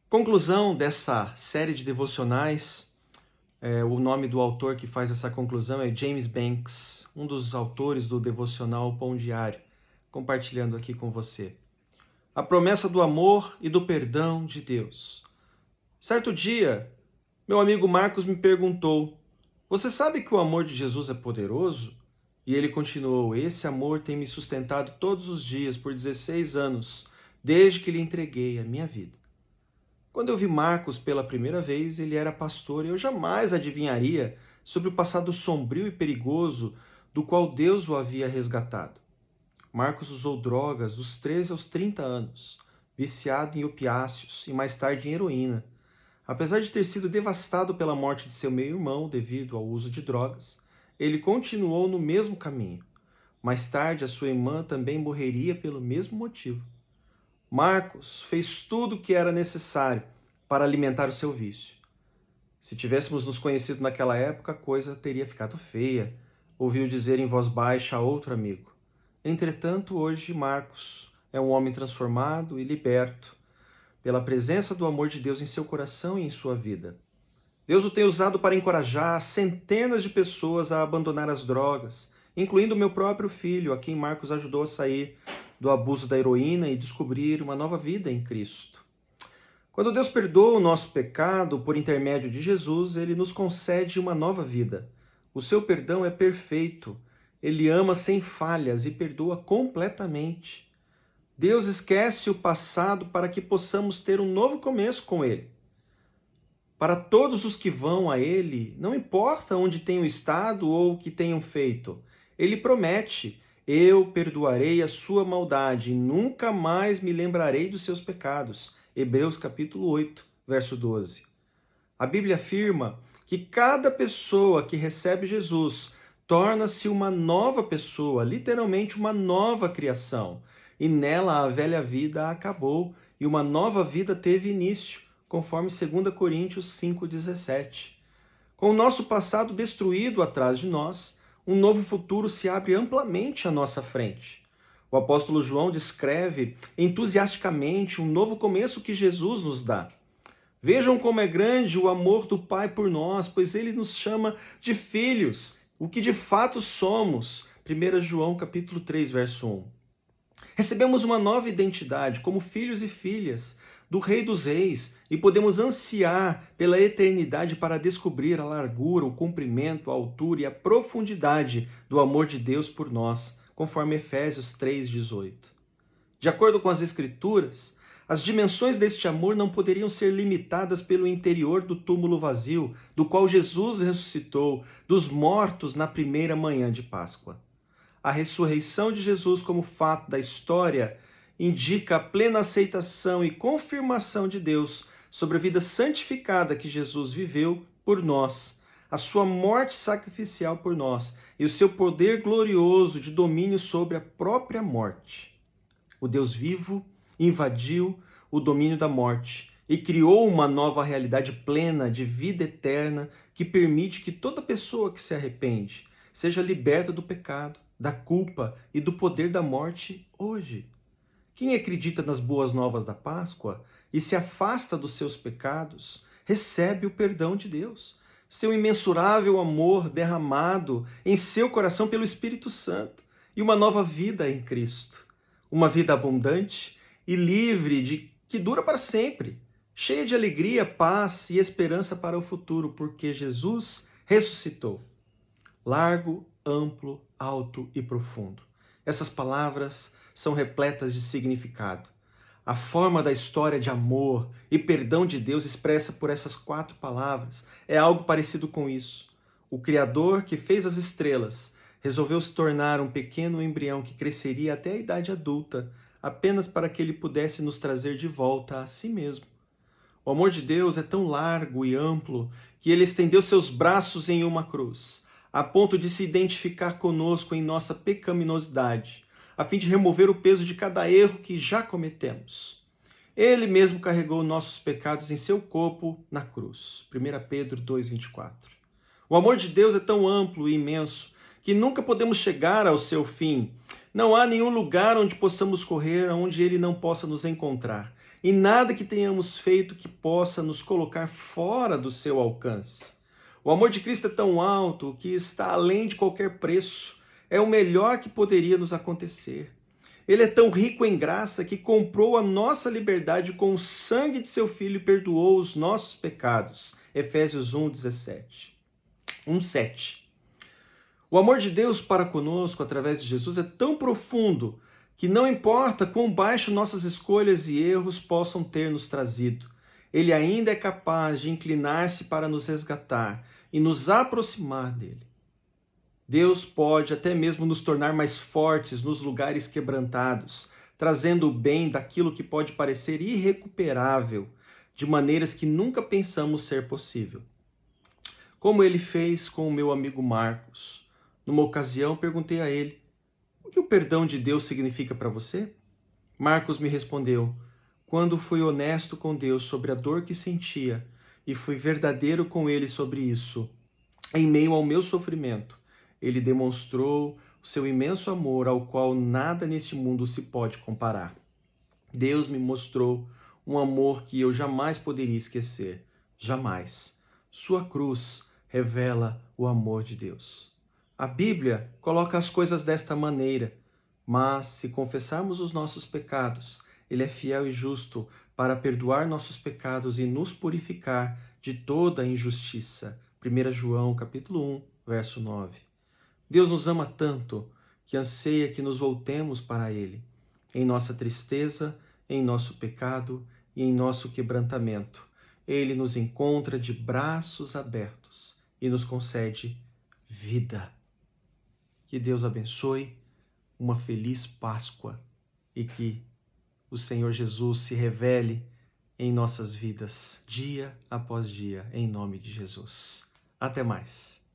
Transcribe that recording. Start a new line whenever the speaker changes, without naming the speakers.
Conclusão dessa série de devocionais, o nome do autor que faz essa conclusão é James Banks, um dos autores do devocional Pão Diário, compartilhando aqui com você. A promessa do amor e do perdão de Deus. Certo dia, meu amigo Marcos me perguntou: "Você sabe que o amor de Jesus é poderoso?" E ele continuou: "Esse amor tem me sustentado todos os dias por 16 anos, desde que lhe entreguei a minha vida." Quando eu vi Marcos pela primeira vez, ele era pastor e eu jamais adivinharia sobre o passado sombrio e perigoso do qual Deus o havia resgatado. Marcos usou drogas dos 13 aos 30 anos, viciado em opiáceos e mais tarde em heroína. Apesar de ter sido devastado pela morte de seu meio-irmão devido ao uso de drogas, ele continuou no mesmo caminho. Mais tarde, a sua irmã também morreria pelo mesmo motivo. Marcos fez tudo o que era necessário para alimentar o seu vício. Se tivéssemos nos conhecido naquela época, a coisa teria ficado feia, ouviu dizer em voz baixa a outro amigo. Entretanto, hoje Marcos é um homem transformado e liberto pela presença do amor de Deus em seu coração e em sua vida. Deus o tem usado para encorajar centenas de pessoas a abandonar as drogas, incluindo meu próprio filho, a quem Marcos ajudou a sair do abuso da heroína e descobrir uma nova vida em Cristo. Quando Deus perdoa o nosso pecado por intermédio de Jesus, ele nos concede uma nova vida. O seu perdão é perfeito. Ele ama sem falhas e perdoa completamente. Deus esquece o passado para que possamos ter um novo começo com ele. Para todos os que vão a ele, não importa onde tenham estado ou o que tenham feito, ele promete: "Eu perdoarei a sua maldade e nunca mais me lembrarei dos seus pecados." Hebreus capítulo 8, verso 12. A Bíblia afirma que cada pessoa que recebe Jesus torna-se uma nova pessoa, literalmente uma nova criação. E nela a velha vida acabou e uma nova vida teve início, conforme 2 Coríntios 5,17. Com o nosso passado destruído atrás de nós, um novo futuro se abre amplamente à nossa frente. O apóstolo João descreve entusiasticamente um novo começo que Jesus nos dá. Vejam como é grande o amor do Pai por nós, pois ele nos chama de filhos, o que de fato somos. 1 João capítulo 3, verso 1. Recebemos uma nova identidade como filhos e filhas do Rei dos Reis e podemos ansiar pela eternidade para descobrir a largura, o comprimento, a altura e a profundidade do amor de Deus por nós, conforme Efésios 3,18. De acordo com as Escrituras, as dimensões deste amor não poderiam ser limitadas pelo interior do túmulo vazio, do qual Jesus ressuscitou dos mortos na primeira manhã de Páscoa. A ressurreição de Jesus como fato da história indica a plena aceitação e confirmação de Deus sobre a vida santificada que Jesus viveu por nós, a sua morte sacrificial por nós e o seu poder glorioso de domínio sobre a própria morte. O Deus vivo invadiu o domínio da morte e criou uma nova realidade plena de vida eterna que permite que toda pessoa que se arrepende seja liberta do pecado, da culpa e do poder da morte hoje. Quem acredita nas boas novas da Páscoa e se afasta dos seus pecados, recebe o perdão de Deus, seu imensurável amor derramado em seu coração pelo Espírito Santo e uma nova vida em Cristo. Uma vida abundante e livre que dura para sempre, cheia de alegria, paz e esperança para o futuro, porque Jesus ressuscitou. Largo, amplo, alto e profundo. Essas palavras são repletas de significado. A forma da história de amor e perdão de Deus expressa por essas 4 palavras é algo parecido com isso. O Criador que fez as estrelas resolveu se tornar um pequeno embrião que cresceria até a idade adulta, apenas para que ele pudesse nos trazer de volta a si mesmo. O amor de Deus é tão largo e amplo que ele estendeu seus braços em uma cruz, a ponto de se identificar conosco em nossa pecaminosidade, a fim de remover o peso de cada erro que já cometemos. Ele mesmo carregou nossos pecados em seu corpo na cruz. 1 Pedro 2,24. O amor de Deus é tão amplo e imenso que nunca podemos chegar ao seu fim. Não há nenhum lugar onde possamos correr onde ele não possa nos encontrar. e nada que tenhamos feito que possa nos colocar fora do seu alcance. O amor de Cristo é tão alto que está além de qualquer preço. É o melhor que poderia nos acontecer. Ele é tão rico em graça que comprou a nossa liberdade com o sangue de seu Filho e perdoou os nossos pecados. Efésios 1:17. 1:7. O amor de Deus para conosco através de Jesus é tão profundo que não importa quão baixo nossas escolhas e erros possam ter nos trazido, Ele ainda é capaz de inclinar-se para nos resgatar e nos aproximar dele. Deus pode até mesmo nos tornar mais fortes nos lugares quebrantados, trazendo o bem daquilo que pode parecer irrecuperável, de maneiras que nunca pensamos ser possível. Como ele fez com o meu amigo Marcos. Numa ocasião, perguntei a ele: o que o perdão de Deus significa para você? Marcos me respondeu: quando fui honesto com Deus sobre a dor que sentia e fui verdadeiro com Ele sobre isso, em meio ao meu sofrimento, Ele demonstrou o seu imenso amor ao qual nada neste mundo se pode comparar. Deus me mostrou um amor que eu jamais poderia esquecer. Jamais. Sua cruz revela o amor de Deus. A Bíblia coloca as coisas desta maneira, mas se confessarmos os nossos pecados, Ele é fiel e justo para perdoar nossos pecados e nos purificar de toda a injustiça. 1 João capítulo 1, verso 9. Deus nos ama tanto que anseia que nos voltemos para Ele, em nossa tristeza, em nosso pecado e em nosso quebrantamento. Ele nos encontra de braços abertos e nos concede vida. Que Deus abençoe, uma feliz Páscoa e que o Senhor Jesus se revele em nossas vidas, dia após dia, em nome de Jesus. Até mais.